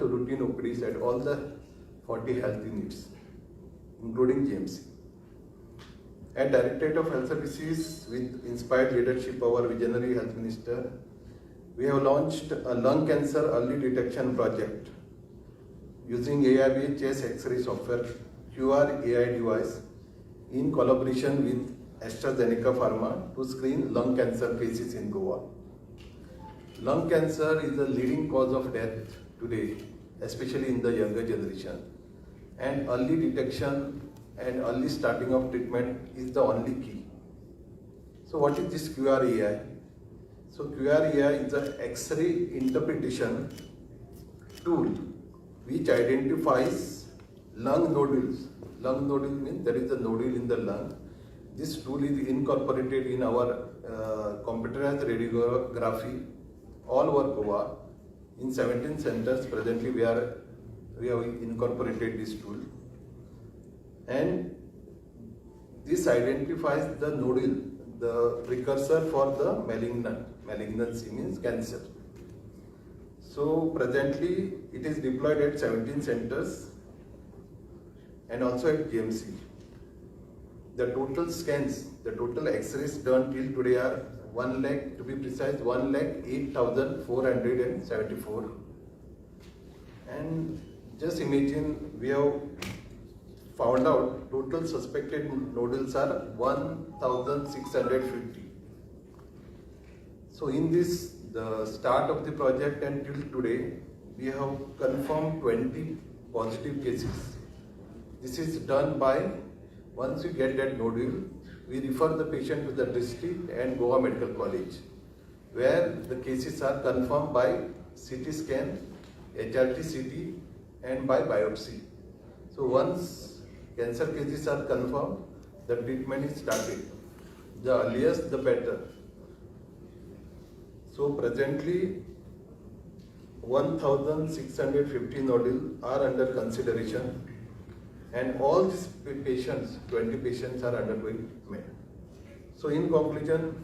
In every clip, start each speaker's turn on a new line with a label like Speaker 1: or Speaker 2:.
Speaker 1: routine OPDs at all the 40 health units, including GMC. At Directorate of Health Services, with inspired leadership of our visionary Health Minister, we have launched a lung cancer early detection project using AI-based chest X-ray software QURE AI device in collaboration with AstraZeneca Pharma to screen lung cancer cases in Goa. Lung cancer is the leading cause of death today, especially in the younger generation, and early detection and early starting of treatment is the only key. So what is this QURE AI? So QURE AI is an X-ray interpretation tool which identifies lung nodules. Lung nodule means there is a nodule in the lung. This tool is incorporated in our computerized radiography all over Goa. In 17 centers presently we have incorporated this tool, and this identifies the nodule, the precursor for the malignancy means cancer. So presently it is deployed at 17 centers and also at GMC. The total scans, the total X-rays done till today are 1 lakh, to be precise, 1,08,474. And just imagine, we have found out total suspected nodules are 1,650. So in this, the start of the project until today, we have confirmed 20 positive cases. This is done by, once we get that nodule, we refer the patient to the district and Goa Medical College, where the cases are confirmed by CT scan, HRT CT, and by biopsy. So once cancer cases are confirmed, the treatment is started. The earliest, the better. So presently, 1,650 nodules are under consideration, and all these patients, 20 patients, are undergoing treatment. So in conclusion,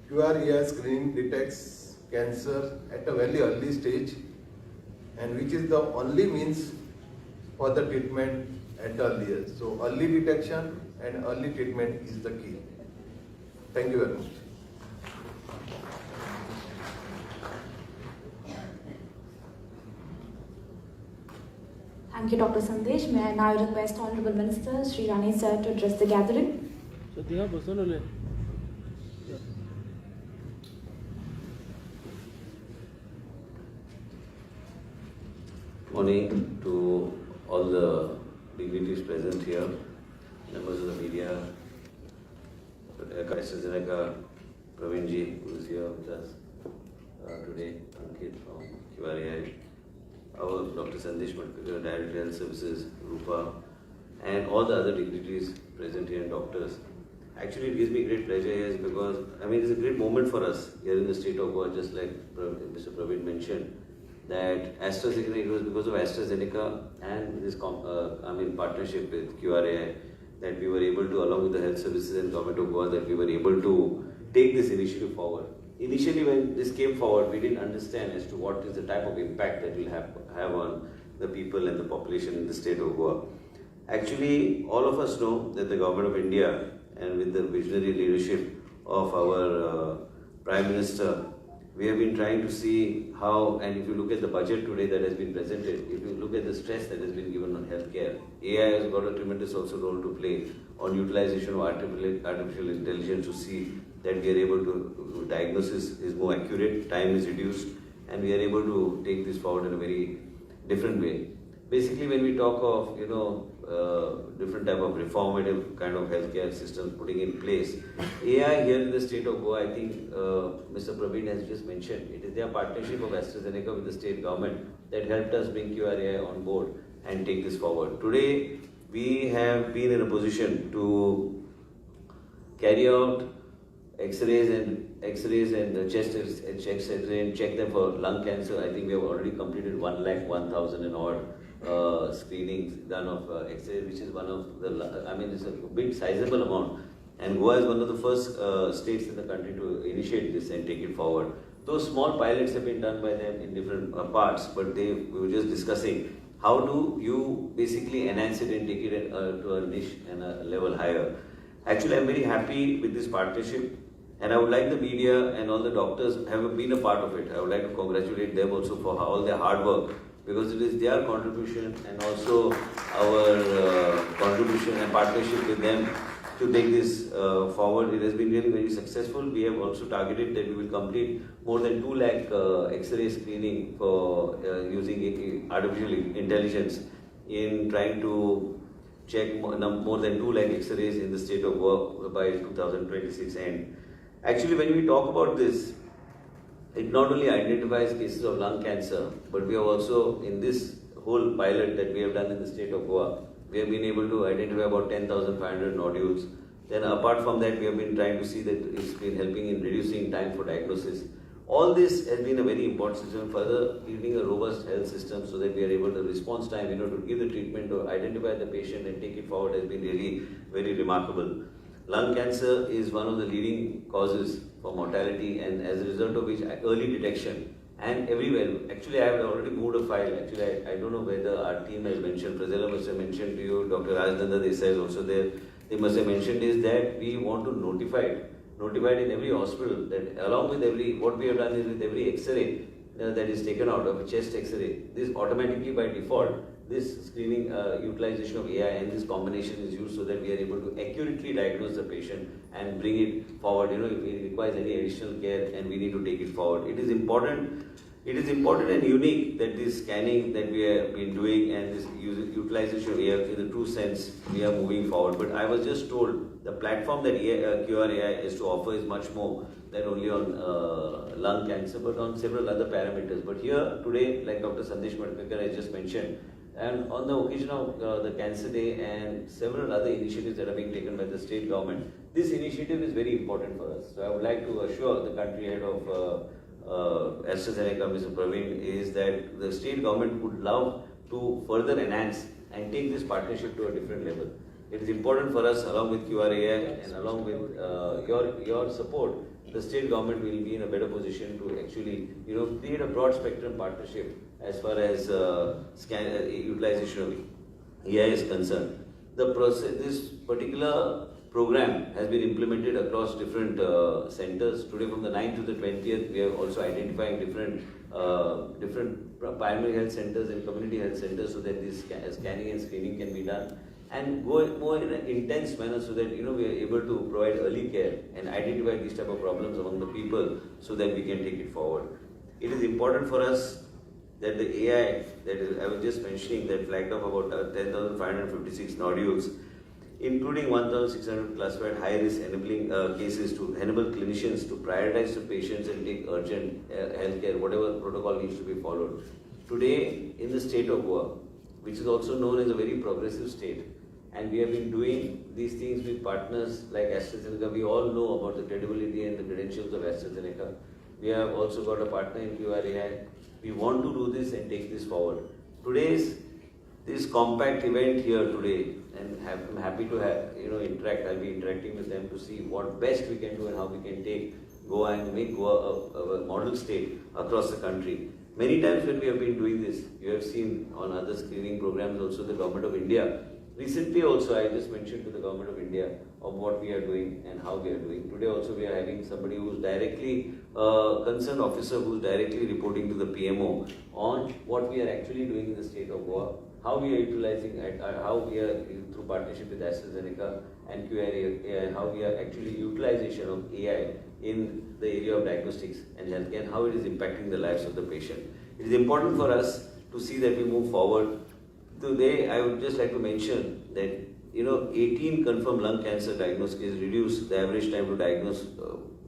Speaker 1: QURE AI screening detects cancer at a very early stage, and which is the only means for the treatment at the earliest. So early detection and early treatment is the key. Thank you very much.
Speaker 2: Thank you, Dr. Sandesh. May I now request Honorable Minister Sri Rani Sir to address the gathering.
Speaker 3: Morning to all the dignitaries present here, members of the media, AstraZeneca, Pravinji, who is here with us today, Ankit from QURE AI, our Dr. Sandesh Matkar, Director Health Services, Rupa, and all the other dignitaries present here and doctors. Actually, it gives me great pleasure here because, it's a great moment for us here in the state of Goa, just like Mr. Praveen mentioned, that AstraZeneca, it was because of AstraZeneca and this partnership with QURE AI that we were able to, along with the health services and government of Goa, that we were able to take this initiative forward. Initially, when this came forward, we didn't understand as to what is the type of impact that will have on the people and the population in the state of Goa. Actually, all of us know that the government of India, and with the visionary leadership of our Prime Minister, we have been trying to see how, and if you look at the budget today that has been presented, if you look at the stress that has been given on healthcare, AI has got a tremendous also role to play on utilization of artificial intelligence to see that we are able to, diagnosis is more accurate, time is reduced, and we are able to take this forward in a very different way. Basically, when we talk of, different type of reformative kind of healthcare systems putting in place, AI here in the state of Goa, I think Mr. Praveen has just mentioned, it is their partnership of AstraZeneca with the state government that helped us bring QURE AI on board and take this forward. Today, we have been in a position to carry out X-rays and chest X-ray and check them for lung cancer. I think we have already completed 1,01,000 and odd screenings done of X-ray, which is one of the, it's a big sizable amount. And Goa is one of the first states in the country to initiate this and take it forward. Those small pilots have been done by them in different parts, but we were just discussing how do you basically enhance it and take it to a niche and a level higher. Actually, I'm very happy with this partnership, and I would like the media and all the doctors have been a part of it. I would like to congratulate them also for all their hard work, because it is their contribution and also our contribution and partnership with them to take this forward. It has been really very successful. We have also targeted that we will complete more than 2 lakh X-ray screening for using artificial intelligence in trying to check more than 2 lakh X-rays in the state of Goa by 2026 end. Actually, when we talk about this, it not only identifies cases of lung cancer, but we have also, in this whole pilot that we have done in the state of Goa, we have been able to identify about 10,500 nodules. Then apart from that, we have been trying to see that it's been helping in reducing time for diagnosis. All this has been a very important system, further building a robust health system so that we are able to response time, to give the treatment or identify the patient and take it forward has been really very remarkable. Lung cancer is one of the leading causes for mortality, and as a result of which early detection and everywhere. Actually, I have already moved a file. Actually, I don't know whether our team has mentioned, Prasela must have mentioned to you, Dr. Rajananda Desai is also there. They must have mentioned is that we want to notify it in every hospital, that along with what we have done is with every X-ray that is taken out of a chest X-ray, this automatically by default, this screening utilization of AI and this combination is used so that we are able to accurately diagnose the patient and bring it forward. If it requires any additional care and we need to take it forward. It is important and unique that this scanning that we have been doing and this utilization of AI in the true sense, we are moving forward. But I was just told the platform that QURE AI is to offer is much more than only on lung cancer, but on several other parameters. But here today, like Dr. Sandesh Madkekar has just mentioned, and on the occasion of the Cancer Day and several other initiatives that are being taken by the state government, this initiative is very important for us. So I would like to assure the country head of AstraZeneca, Mr. Praveen, is that the state government would love to further enhance and take this partnership to a different level. It is important for us, along with QURE AI and along with your support, the state government will be in a better position to actually create a broad spectrum partnership as far as utilization of AI is concerned. This particular program has been implemented across different centers. Today, from the 9th to the 20th, we are also identifying different primary health centers and community health centers so that this scanning and screening can be done and go more in an intense manner so that we are able to provide early care and identify these type of problems among the people so that we can take it forward. It is important for us that the AI I was just mentioning that flagged off about 10,556 nodules, including 1,600 classified high-risk enabling cases to enable clinicians to prioritize the patients and take urgent health care, whatever protocol needs to be followed. Today, in the state of Goa, which is also known as a very progressive state, and we have been doing these things with partners like AstraZeneca. We all know about the credibility and the credentials of AstraZeneca. We have also got a partner in QURE AI. We want to do this and take this forward. This compact event here today, and I'm happy to interact. I'll be interacting with them to see what best we can do and how we can take Goa and make Goa a model state across the country. Many times when we have been doing this, you have seen on other screening programs also the Government of India. Recently also I just mentioned to the Government of India of what we are doing and how we are doing. Today also we are having somebody who is directly concerned officer who is directly reporting to the PMO on what we are actually doing in the state of Goa, how we are utilizing it, how we are through partnership with AstraZeneca and QURE AI, how we are actually utilization of AI in the area of diagnostics and healthcare and how it is impacting the lives of the patient. It is important for us to see that we move forward. Today, I would just like to mention that 18 confirmed lung cancer diagnosis reduced the average time to diagnose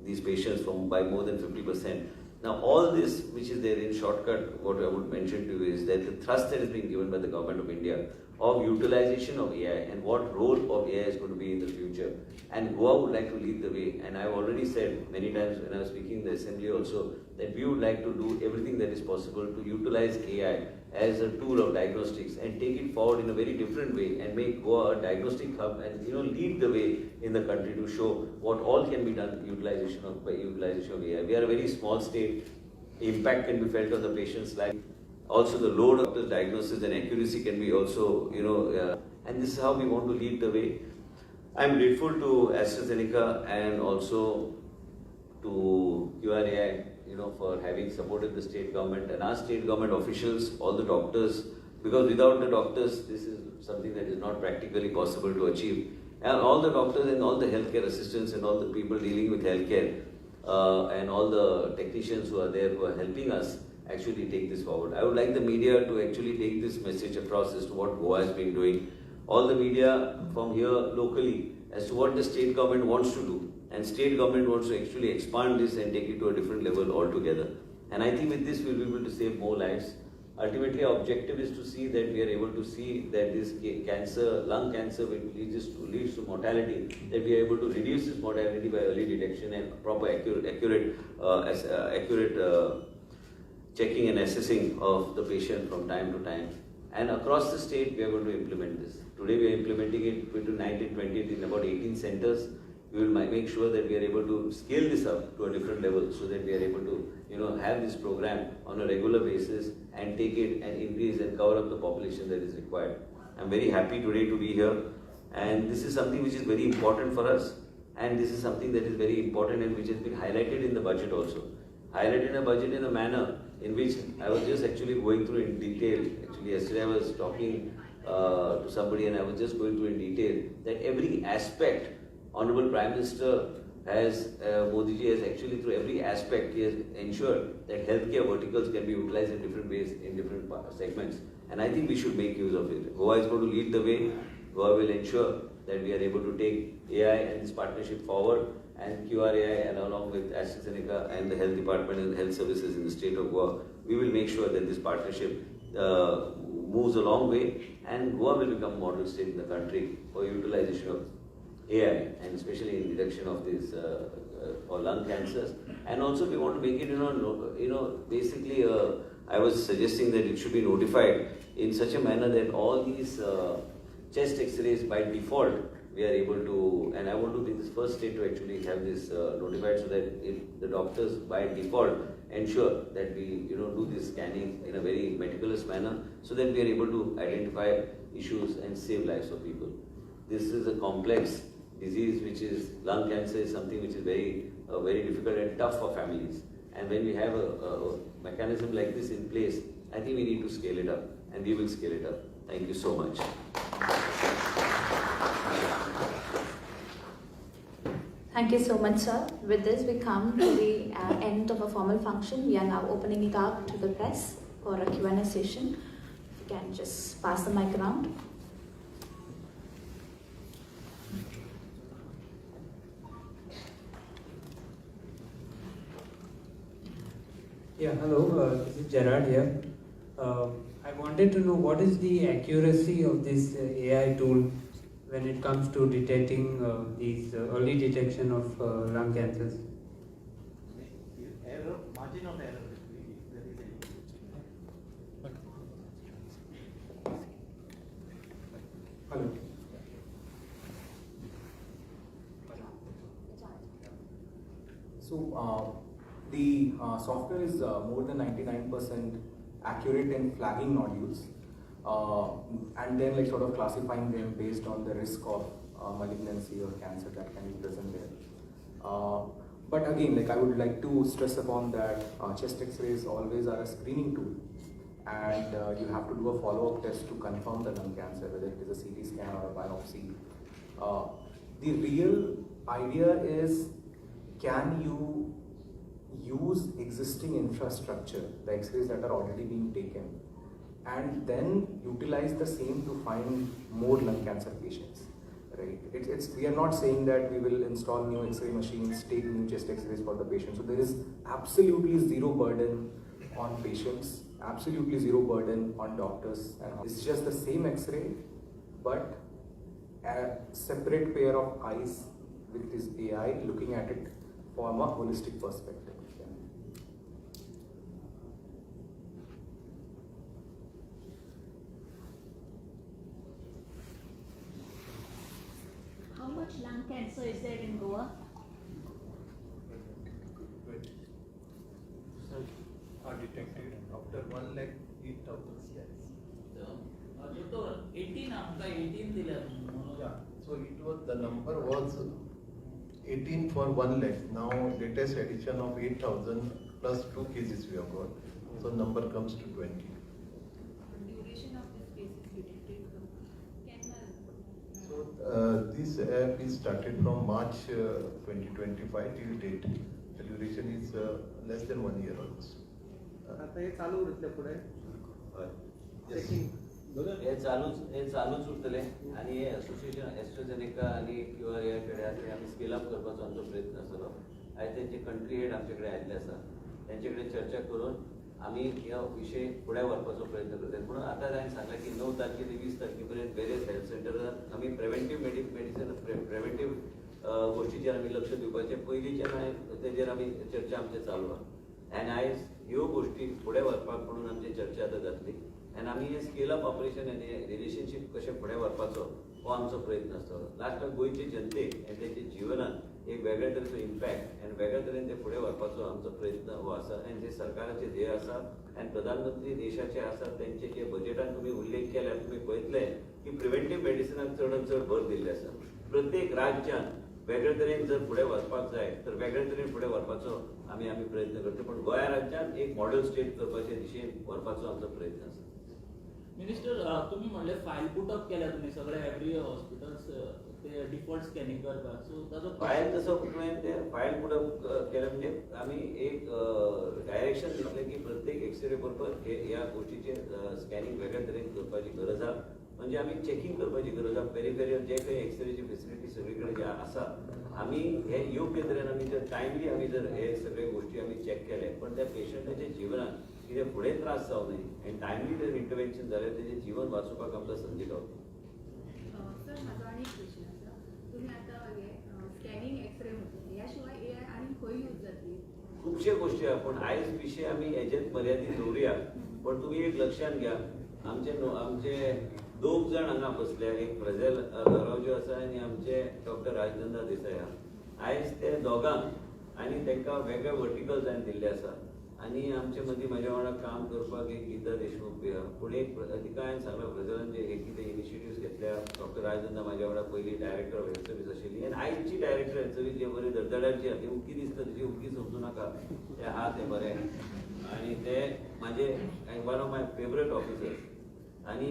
Speaker 3: these patients by more than 50%. Now, all this, which is there in shortcut, what I would mention to you is that the thrust that is being given by the Government of India of utilization of AI and what role of AI is going to be in the future. And Goa would like to lead the way. And I've already said many times when I was speaking in the assembly also that we would like to do everything that is possible to utilize AI as a tool of diagnostics and take it forward in a very different way and make Goa a diagnostic hub and lead the way in the country to show what all can be done by utilization of AI. We are a very small state. Impact can be felt on the patient's life. Also, the load of the diagnosis and accuracy can be also, and this is how we want to lead the way. I'm grateful to AstraZeneca and also to QURE AI, for having supported the state government and our state government officials, all the doctors, because without the doctors, this is something that is not practically possible to achieve. And all the doctors and all the healthcare assistants and all the people dealing with healthcare and all the technicians who are there who are helping us actually take this forward. I would like the media to actually take this message across as to what Goa has been doing. All the media from here locally as to what the state government wants to do. And state government wants to actually expand this and take it to a different level altogether. And I think with this we'll be able to save more lives. Ultimately, our objective is to see that we are able to see that this cancer, lung cancer, which leads to mortality, that we are able to reduce this mortality by early detection and proper accurate checking and assessing of the patient from time to time. And across the state, we are going to implement this. Today, we are implementing it between 19, 20 in about 18 centers. We will make sure that we are able to scale this up to a different level so that we are able to, have this program on a regular basis and take it and increase and cover up the population that is required. I'm very happy today to be here, and this is something which is very important for us, and this is something that is very important and which has been highlighted in the budget also. Highlighted in a budget in a manner in which I was just actually going through in detail. Actually, yesterday I was talking to somebody and I was just going through in detail that every aspect Honorable Prime Minister Modi ji has actually through every aspect, he has ensured that healthcare verticals can be utilized in different ways, in different segments. And I think we should make use of it. Goa is going to lead the way. Goa will ensure that we are able to take AI and this partnership forward, and QURE AI and along with AstraZeneca and the health department and health services in the state of Goa, we will make sure that this partnership moves a long way and Goa will become a model state in the country for utilization of AI, and especially in detection of these for lung cancers. And also we want to make it, basically I was suggesting that it should be notified in such a manner that all these chest x-rays by default we are able to, and I want to be this first state to actually have this notified so that if the doctors by default ensure that we do this scanning in a very meticulous manner so that we are able to identify issues and save lives of people. This is a complex disease, which is lung cancer is something which is very difficult and tough for families. And when we have a mechanism like this in place, I think we need to scale it up, and we will scale it up. Thank you so much.
Speaker 2: Thank you so much, sir. With this, we come to the end of a formal function. We are now opening it up to the press for a Q&A session. If you can just pass the mic around.
Speaker 4: Yeah, hello, this is Gerard here. I wanted to know what is the accuracy of this AI tool when it comes to detecting these early detection of lung cancers?
Speaker 5: Margin of error.
Speaker 4: Hello.
Speaker 5: So the software is more than 99% accurate in flagging nodules, and then sort of classifying them based on the risk of malignancy or cancer that can be present there. But again, I would like to stress upon that chest X-rays always are a screening tool, and you have to do a follow-up test to confirm the lung cancer, whether it is a CT scan or a biopsy. The real idea is, can you use existing infrastructure, the X-rays that are already being taken, and then utilize the same to find more lung cancer patients, right? We are not saying that we will install new X-ray machines, take new chest X-rays for the patient. So there is absolutely zero burden on patients, absolutely zero burden on doctors. And it's just the same X-ray, but a separate pair of eyes with this AI looking at it from a holistic perspective.
Speaker 6: much lung cancer is there in Goa?
Speaker 1: Are detected after 1,08,000 scans.
Speaker 7: Doctor, 18 आमका 18 दिल्या.
Speaker 1: Yeah. So it was, the number was 18 for 1 lakh. Now latest addition of 8,000 plus 2 cases we have got. So number comes to 20.
Speaker 8: Duration of this case is detected
Speaker 1: So this app is started from March 2025 till date. The duration is less than 1 year almost.
Speaker 9: आता हे चालू उरतले पुढे
Speaker 1: Yes.
Speaker 3: हे चालूच उरतले आणि हे association AstraZeneca आणि QRAI कडे आमी स्केल अप करपाचो आमचो प्रयत्न आसलो. आयज त्यांचे कंट्री हेड आमचे कडेन आयिल्ले आसा. त्यांचे कडेन चर्चा करून आमी ह्या विशय फुडें व्हरपाचो प्रयत्न करतात. पूण आतां हांवें सांगलां की 9 तारखे ते 20 तारखे पर्यंत वेरियस हेल्थ सेंटरांत आमी प्रिव्हेंटीव मेडिसिन प्रिव्हेंटीव गोष्टीचेर आमी लक्ष दिवपाचें पयलींच्यान तेजेर आमी चर्चा आमची चालू आहा. आनी आयज ह्यो गोष्टी फुडें व्हरपाक म्हणून आमची चर्चा आतां जातली. आनी आमी हे स्केल अप ऑपरेशन आनी रिलेशनशीप कशें फुडें व्हरपाचो हो आमचो प्रयत्न आसतलो. लास्टाक गोंयचे जनतेक आनी तेंच्या जिवनांत एक वेगळ्या तरेचो इम्पॅक्ट आनी वेगळ्या तरेन ते फुडें व्हरपाचो आमचो प्रयत्न हो आसा. आनी जे सरकाराचे ध्येय आसा आनी प्रधानमंत्री देशाचे आसात तेंचे जे बजेटान तुमी उल्लेख केल्यार तुमी पळयतले की प्रिव्हेंटीव मेडिसिनाक चडांत चड भर दिल्ले आसा. प्रत्येक राज्यान वेगळे तरेन जर फुडें वचपाक जाय तर वेगळे तरेन फुडें व्हरपाचो आमी प्रयत्न करता. पूण गोंया राज्यान एक मॉडेल स्टेट करपाचे दिशेन व्हरपाचो आमचो प्रयत्न आसा.
Speaker 7: मिनिस्टर, तुम्ही म्हणले फायल पुटअप केल्या तुम्ही सगळे एव्हरी हॉस्पिटल्स ते डिफॉल्ट स्कॅनिंग करपाक. सो ताजो
Speaker 3: फायल तसो तुवें ते फायल पुटअप केलें म्हणजे आमी एक डायरेक्शन दितलें की प्रत्येक एक्सरे बरोबर ह्या गोष्टीचेर स्कॅनिंग वेगळ्या तरेन करपाची गरज आहा. म्हणजे आमी चॅकिंग करपाची गरज आहा. पेरिफेरियल जे काही एक्सरेची फेसिलिटी सगळे कडेन जे आसा आमी हे योग्य तरेन आमी जर टायमली आमी जर हे सगळे गोष्टी आमी चॅक केले पण त्या पेशंटाच्या जिवनात कितें फुडें त्रास जावं न्ही आनी टायमली जर इंटरवेन्शन जाल्यार तेजें जीवन वाचोवपाक आमकां संदी गावता.
Speaker 8: सर म्हाजो आनी एक क्वेश्चन आसा. तुमी आतां हे स्कॅनिंग एक्सरे म्हणटा ह्या शिवाय AI आनी खंय यूज जातली?
Speaker 3: खुबशे गोष्टी आहा पूण आयज विशय आमी हेजेच मर्यादीत दवरुया. पण तुमी एक लक्षात घ्या आमचे दोग जाण हांगा बसल्या. एक प्रजेल रावजी आसा आनी आमचे डॉक्टर राजनंदा देसाई आहा. आयज ते दोगांक आनी तांकां वेगळे वर्टिकल्स दिल्ले आसा. आनी आमचे मदीं म्हाज्या वांगडा काम करपाक एक गीता देशमुख बी आहा. पूण एक तिका हांवें सांगलां प्रजलान जे एक कितें इनिशिएटिव्स घेतल्या. डॉक्टर राजनंदा म्हाज्या वांगडा पयलीं डायरेक्टर ऑफ हेल्थ सर्वीस आशिल्ली आनी आयजची डायरेक्टर हेल्थ सर्वीस जे बरें धडधड्याची आहा ती उक्की दिसता तशी उक्की समजू नाका. ते आहा ते बरें आनी ते म्हाजे one of my favourite officers. आनी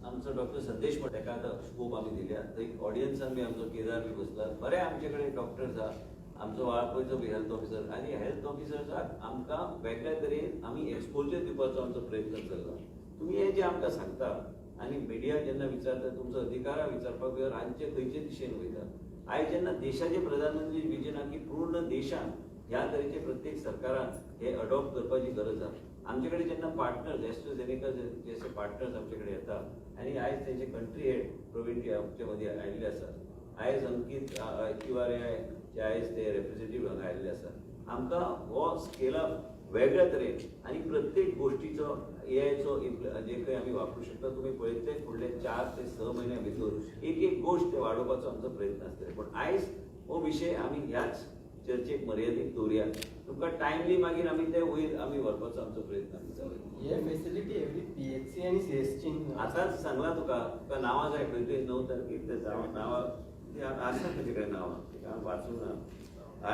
Speaker 3: आमचो डॉक्टर संदेश ताका आतां स्कोप आमी दिल्या. थंय ऑडियन्सान बी आमचो केदार बी बसला. बरे आमचे कडेन डॉक्टर्स आहा. आमचो वाळपयचो बी हेल्थ ऑफिसर आनी हेल्थ ऑफिसर्साक आमकां वेगळ्या तरेन आमी एक्सपोजर दिवपाचो आमचो प्रयत्न चल्ला. तुमी हे जे आमकां सांगता आनी मिडिया जेन्ना विचारता तुमचो अधिकार आहा विचारपाक रांदचे खंयचे दिशेन वयता. आयज जेन्ना देशाचे प्रधानमंत्री विजन आहा की पूर्ण देशान ह्या तरेचे प्रत्येक सरकारान हे अडॉप्ट करपाची गरज आहा. आमचे कडेन जेन्ना पार्टनर्स एस्ट्राझेनेका जशे पार्टनर्स आमचे कडेन येता आनी आयज तेंचे कंट्री हेड प्रवीण आमचे मदीं आयिल्ले आसा. आयज अंकीत QRAI जे आयज ते रिप्रेझेंटेटिव्ह हांगा आयिल्ले आसा. आमकां हो स्केल अप वेगळ्या तरेन आनी प्रत्येक गोष्टीचो AIचो जे खंय आमी वापरूं शकता. तुमी पळयतले फुडले 4 ते 6 म्हयन्या भितर एक गोश्ट ते वाडोवपाचो आमचो प्रयत्न आसतले. पण आयज हो विशय आमी ह्याच चर्चेक मर्यादीत दवरुया. तुमकां टायमली मागीर आमी ते वयर आमी व्हरपाचो आमचो प्रयत्न आमी चलयता.
Speaker 9: हे फॅसिलिटी एवरी PHC आनी CSC
Speaker 3: आतांच सांगलां तुका नांवां जाय खंय तरी 9 तारखेक ते नांवां आसा तेजे कडेन नांवां तिका हांव वाचूंक ना.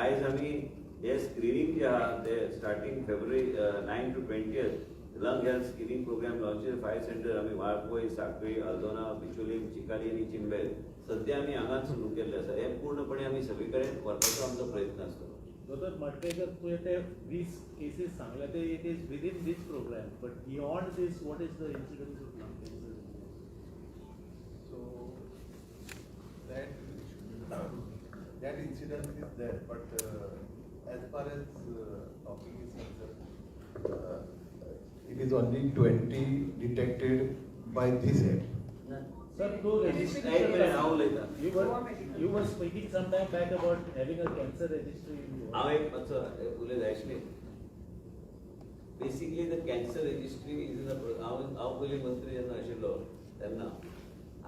Speaker 3: आयज आमी हे स्क्रिनींग जे आहा ते starting February 9 to 20th lung health screening program launches 5 centre आमी वाळपय, सांखळी, आल्दोना, बिचोलीम, चिकाली आनी चिंबेल सद्या आमी हांगाच सुरू केल्ले आसा. हे पूर्णपणे आमी सगळे कडेन व्हरपाचो आमचो प्रयत्न आसतलो.
Speaker 7: Dr. Madkekar, तुवें ते 20 केसीस सांगले ते it is within these program but beyond this what is the incidence of lung cancer?
Speaker 1: So that incident is there, but as far as talking is concerned, it is only 20 detected by this head.
Speaker 7: Sir, you were speaking some time back about having a cancer registry in Goa.
Speaker 3: हांव एक मातसो उलयत आशिल्लें. Basically the cancer registry is in हांव पयलीं मंत्री जेन्ना आशिल्लो तेन्ना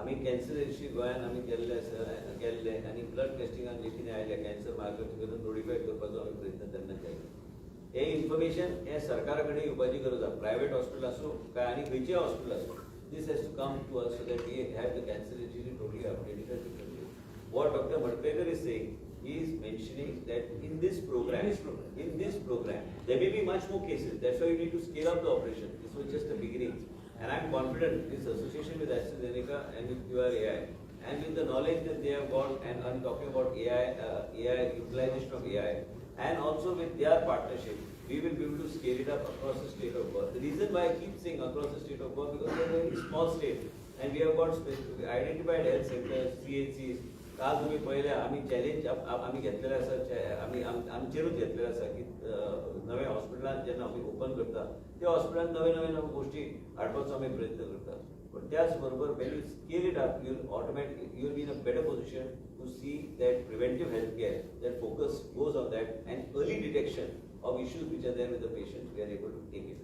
Speaker 3: आमी कॅन्सराची गोंयांत आमी केल्ले आनी ब्लड टेस्टिंगान जे कितें आयले कॅन्सर मार्कर करून नोटिफाय करपाचो आमी प्रयत्न तेन्ना केले. हे इन्फॉर्मेशन हे सरकारा कडेन येवपाची गरज आसा. प्रायवेट हॉस्पिटल आसूं काय आनी खंयचें हॉस्पिटल आसूं. This has to come to us so that we have the cancer disease totally updated. What Dr. Madkekar is saying, he is mentioning that in this program, there may be much more cases. That's why you need to scale up the operation. This was just the beginning. And I'm confident this association with AstraZeneca and with QURE AI, and with the knowledge that they have got, and I'm talking about AI, utilization of AI, and also with their partnership, we will be able to scale it up across the state of Goa. The reason why I keep saying across the state of Goa, because we are a very small state, and we have got identified health centers, CHCs. काल तुम्ही पहिले आम्ही challenge आम्ही घेतलेलं आसा, आम्ही आमचेरूच घेतलेलं आसा की नव्या हॉस्पिटलांत जेन्ना आमी ओपन करता त्या हॉस्पिटलांत नवे गोष्टी हाडपाचो आमी प्रयत्न करता. पण त्याच बरोबर when you scale it up, you'll be in a better position to see that preventive health care, that focus goes on that, and early detection of issues which are there with the patient, we are able to take it,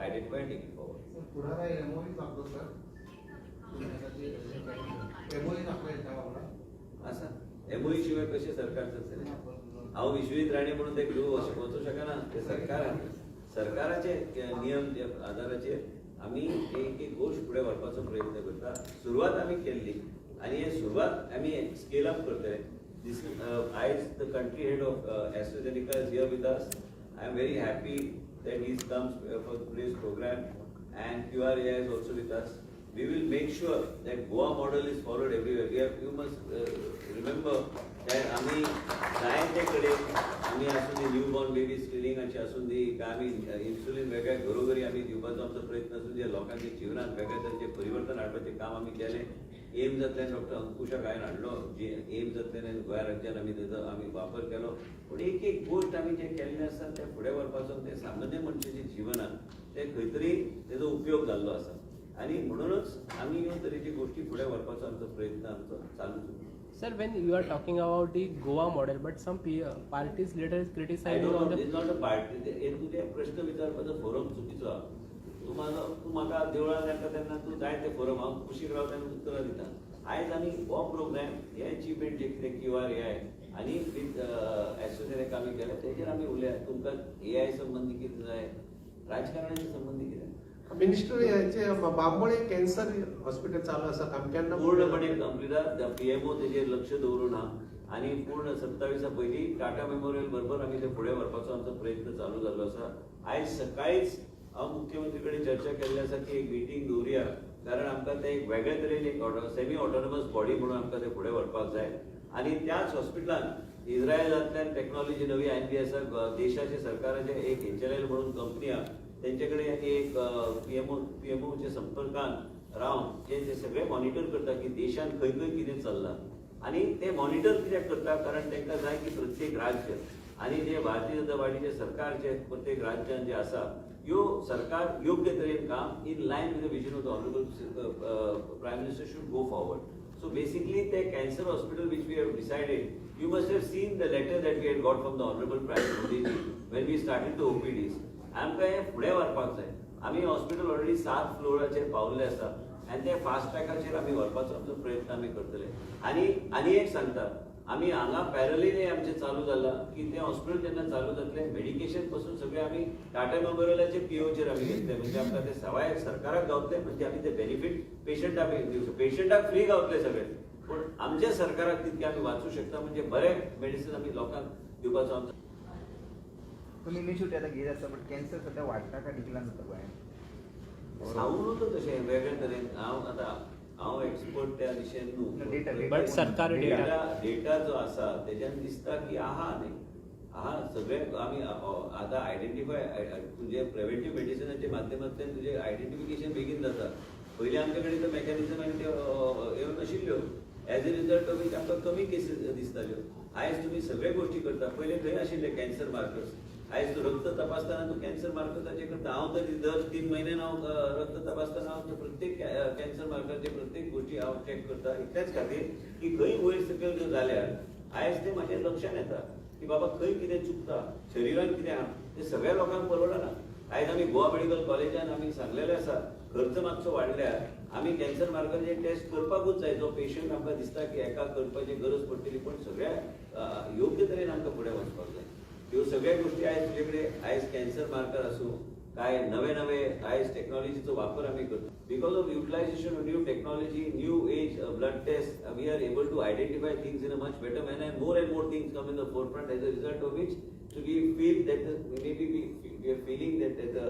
Speaker 3: identify and take it forward.
Speaker 10: पुढारा MoE लागतो sir, MoE लागतो
Speaker 3: असा MoE शिवाय कसे सरकारचं असेल. हांव विश्वजीत राणे म्हणून ते घेऊ अशें वचूं शकना. ते सरकाराचे नियम जे आदाराचेर आमी एक गोष्ट फुडें व्हरपाचो प्रयत्न करता. सुरवात आमी केल्ली आनी हे सुरवात आमी स्केल अप करतले. This आयज the country head of AstraZeneca is here with us. I am very happy that he comes for today's program, and QURE AI is also with us. We will make sure that Goa model is followed everywhere. You must remember that आम्ही जायतेकडे आम्ही असून newborn baby स्क्रिनिंगाची असून दी काय आम्ही insulin वेगळ्या घरोघरी आम्ही दिवपाचो आमचो प्रयत्न असून जे लोकांच्या जिवनात वेगळ्या तरेचे परिवर्तन हाडपाचें काम आम्ही केले. एम जातल्यान डॉक्टर अंकुशाक हांवें हाडलो, जे एम जातल्यान गोंय राज्यात आमी तेजो आमी वापर केलो. पूण एक गोश्ट आमी जे केल्लें आसा तें फुडें व्हरपाचो ते सामान्य मनशाच्या जिवनात ते खंय तरी तेजो उपयोग जाल्लो आसा. आणि म्हणूनच आम्ही ह्यो तरेची गोष्टी फुडें व्हरपाचो आमचो प्रयत्न आमचो चालूच.
Speaker 11: Sir, when you are talking about the Goa model, but some parties later criticizing on the...
Speaker 3: It's not a party. हे तुझे प्रश्न विचारपाचो फोरम चुकीचो आहा. तू म्हाका देवळान येता तेन्ना तूं जाय ते फोरम हांव कुशीक रावता आनी उत्तरां दिता. आयज आमी हो प्रोग्राम हे अचिवमेंट जे कितें QURE AI आनी विथ AstraZeneca आमी केले तेजेर आमी उलया. तुमकां AI संबंधी कितें जाय, राजकारणाच्या संबंधी कितें.
Speaker 1: मिनिस्टर याचे बांबोळे कॅन्सर हॉस्पिटल चालू आसा कामक्यांना
Speaker 3: पूर्णपणे कंप्लीट पीएमओ तेजेर लक्ष दवरून हा आणि पूर्ण 27 पयलीं टाटा मेमोरियल बरोबर आमी ते फुडें व्हरपाचो आमचो प्रयत्न चालू जाल्लो आसा. आयज सकाळीच हांव मुख्यमंत्री कडेन चर्चा केल्ली आसा की एक मिटींग दवरुया, कारण आमकां ते एक वेगळे तरेन एक सेमी ऑटोनॉमस बॉडी म्हणून आमकां ते फुडें व्हरपाक जाय. आणि त्याच हॉस्पिटलांत इस्रायलांतल्यान टेक्नॉलॉजी नवी आयिल्ली आसा. देशाचे सरकाराचे एक एचएलएल म्हणून कंपनी आहा, त्यांच्याकडे एक पीएमओच्या संपर्कान रावन जे सगळे मॉनिटर करता की देशान खंय खंय कितें चल्लां. आणि ते मॉनिटर कित्याक करता, कारण तांकां जाय की प्रत्येक राज्य आणि जे भारतीय जनता पार्टीचे सरकारचे प्रत्येक राज्यान जे आसा ह्यो सरकार योग्य तरेन काम in line with the vision of the honourable prime minister should go forward. So basically, the cancer hospital which we have decided, you must have seen the letter that we had got from the Honorable Prime Minister when we started the OPDs. आमकां हे फुडें व्हरपाक जाय. आमी hospital already 7 फ्लोराचेर पावल्ले आसा आनी ते fast ट्रॅकाचेर आमी व्हरपाचो आमचो प्रयत्न आमी करतले. आनी एक सांगता, आमी हांगा पॅरलली आमचें चालू जाला की ते हॉस्पिटल जेन्ना चालू जातले मेडिकेशन पासून सगळे आमी टाटा मेमोरियलाचे पीओचेर आमी घेतले. म्हणजे आमकां ते सवाय सरकाराक गावतले, म्हणजे आमी ते बेनिफीट पेशंटाक दिवचे. पेशंटाक फ्री गावतले सगळे, पूण आमच्या सरकाराक तितके आमी वाचूं शकता. म्हणजे बरें मेडिसीन आमी लोकांक दिवपाचो आमचो.
Speaker 10: तुम्ही इनिशिएटिव्ह आता घेत आसा, बट कॅन्सर सध्या वाडटा काय डिक्लाइन जाता गोंयांत?
Speaker 3: सांगून होतो तशें वेगळे तरेन. हांव एक्सपर्ट त्या विशयान न्हू,
Speaker 11: बट सरकार
Speaker 3: डेटा जो आसा तेज्यान दिसता की आहा न्ही, आहा सगळे आमी आतां आयडेंटिफाय तुजे प्रिव्हेंटिव्ह मेडिसिनाच्या माध्यमांतल्यान तुजें आयडेंटिफिकेशन बेगीन जाता. पयलीं आमचे कडेन तो मेकॅनिझम आनी त्यो येवन नाशिल्ल्यो. एज अ रिजल्ट ऑफ वीच आमकां कमी केसीस दिसताल्यो. आयज तुमी सगळे गोश्टी करता. पयलीं थंय आशिल्ले कॅन्सर मार्कर्स. आयज तूं रक्त तपासतना तूं कॅन्सर मार्कर्साचें करता. हांव तरी दर 3 म्हयन्यान हांव रक्त तपासतना हांव प्रत्येक कॅन्सर मार्करचे प्रत्येक गोश्टी हांव चॅक करता. इतल्याच खातीर की खंय वयर सकयल जर जाल्यार आयज ते म्हाज्या लक्षांत येता की बाबा खंय कितें चुकता, शरिरान कितें आहा ते सगळ्या लोकांक परवडना. आयज आमी गोवा मेडिकल कॉलेजान आमी सांगलेलें आसा खर्च मातसो वाडल्यार आमी कॅन्सर मार्गाचे टेस्ट करपाकूच जाय. जो पेशंट आमकां दिसता की एका करपाची गरज पडटली, पण सगळ्या योग्य तरेन आमकां फुडें वचपाक जाय. ह्यो सगळ्या गोष्टी आयज तुजे कडेन आयज कॅन्सर मार्कर आसूं, काय नवे नवे आयज टेक्नॉलॉजीचो वापर आमी करता. Because of utilization of new technology, new age blood test, we are able to identify things in a much better manner, and more things come in the forefront as a result of which, so we feel that we are feeling that the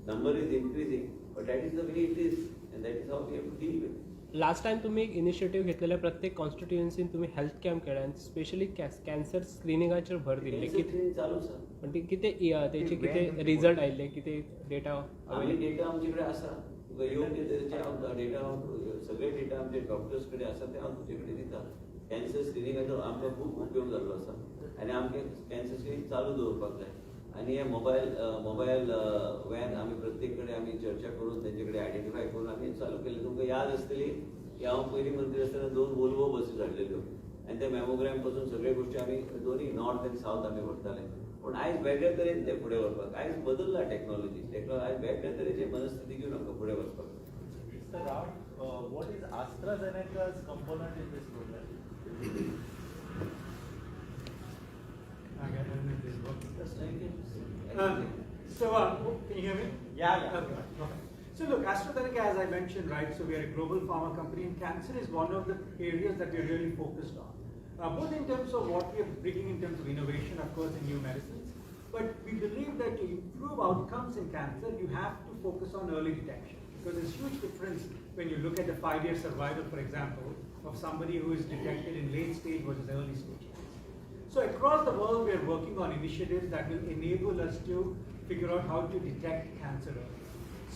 Speaker 3: number is increasing, but that is the way it is, and that is how we have to deal with it.
Speaker 11: Last time तुम्ही एक initiative घेतलेल्या प्रत्येक कॉन्स्टिट्युएन्सीन तुम्ही health camp केला आणि specially cancer स्क्रिनिंगाचेर भर दिल्ले.
Speaker 3: कितें चालू आसा,
Speaker 11: पण ते तेचे कितें रिजल्ट आयिल्ले, कितें डेटा
Speaker 3: आमी डेटा आमचे कडेन आसा. योग्य तरेचे हांव डेटा सगळे डेटा आमचे डॉक्टर्स कडेन आसा ते हांव तुजे कडेन दिता. कॅन्सर स्क्रिनिंगाचो आमकां खूब उपयोग जाल्लो आसा आनी आमकां कॅन्सर स्क्रिनिंग चालू दवरपाक जाय. आनी हे मोबायल वॅन आमी प्रत्येक कडेन आमी चर्चा करून तेंचे कडेन आयडेंटिफाय करून आमी चालू केले. तुमकां याद आसतली की हांव पयलीं मंत्री आसतना 2 वोल्वो बसी धाडलेल्यो आनी ते मॅमोग्राम पासून सगळे गोश्टी आमी दोनी नॉर्थ आनी सावथ आमी व्हरताले. पूण आयज वेगळ्या तरेन ते फुडें व्हरपाक आयज बदलला टेक्नॉलॉजी आयज वेगळ्या तरेचे मनस्थिती घेवन आमकां फुडें वचपाक.
Speaker 7: Mr. Rao, what is AstraZeneca's component in this program?
Speaker 12: Can you hear me?
Speaker 9: Yeah.
Speaker 12: Okay. So look, AstraZeneca, as I mentioned, right, so we are a global pharma company, and cancer is one of the areas that we are really focused on. Both in terms of what we are bringing in terms of innovation, of course, in new medicines, but we believe that to improve outcomes in cancer, you have to focus on early detection. Because there's a huge difference when you look at the 5-year survival, for example, of somebody who is detected in late stage versus early stage. So across the world, we are working on initiatives that will enable us to figure out how to detect cancer early.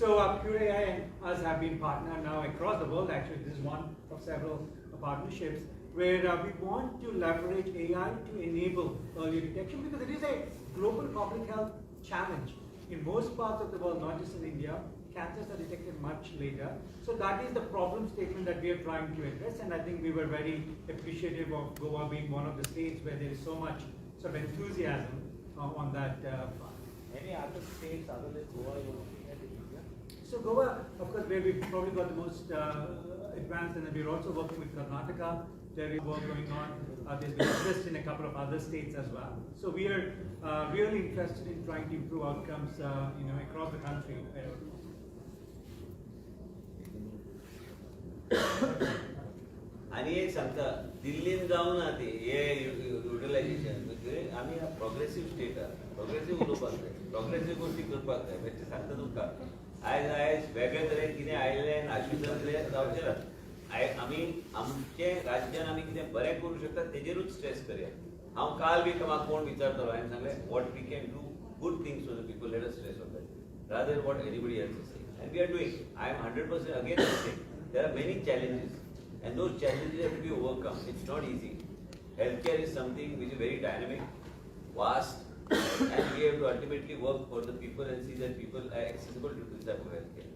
Speaker 12: So QURE AI and us have been partnered now across the world. Actually, this is one of several partnerships where we want to leverage AI to enable early detection, because it is a global public health challenge. In most parts of the world, not just in India, cancers are detected much later. So that is the problem statement that we are trying to address, and I think we were very appreciative of Goa being one of the states where there is so much sort of enthusiasm on that front.
Speaker 7: Any other states other than Goa you're looking at in India?
Speaker 12: So Goa, of course, where we've probably got the most advanced, and then we're also working with Karnataka. There is work going on. There's been interest in a couple of other states as well. So we are really interested in trying to improve outcomes, across the country.
Speaker 3: आणि एक सांगता, दिल्लीन जावन ती हे utilisation आमी progressive state आहा, progressive उलोवपाक जाय, progressive गोष्टी करपाक जाय. म्हणजे सांगता तुमकां आयज वेगळे तरेन कितें आयिल्लें आश्वितांतलें जावचें ना. आमी आमचे राज्यान आमी कितें बरें करूं शकता तेजेरूच स्ट्रेस करया. हांव काल बी म्हाका कोण विचारतालो, हांवें सांगलें what we can do good things for the people, let us stress on that rather what anybody else is saying. And we are doing. I am 100% against this thing. There are many challenges, and those challenges have to be overcome. It's not easy. Healthcare is something which is very dynamic, vast, and we have to ultimately work for the people and see that people are accessible to this type of healthcare.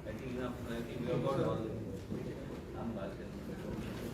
Speaker 3: I think enough. I think we have got all the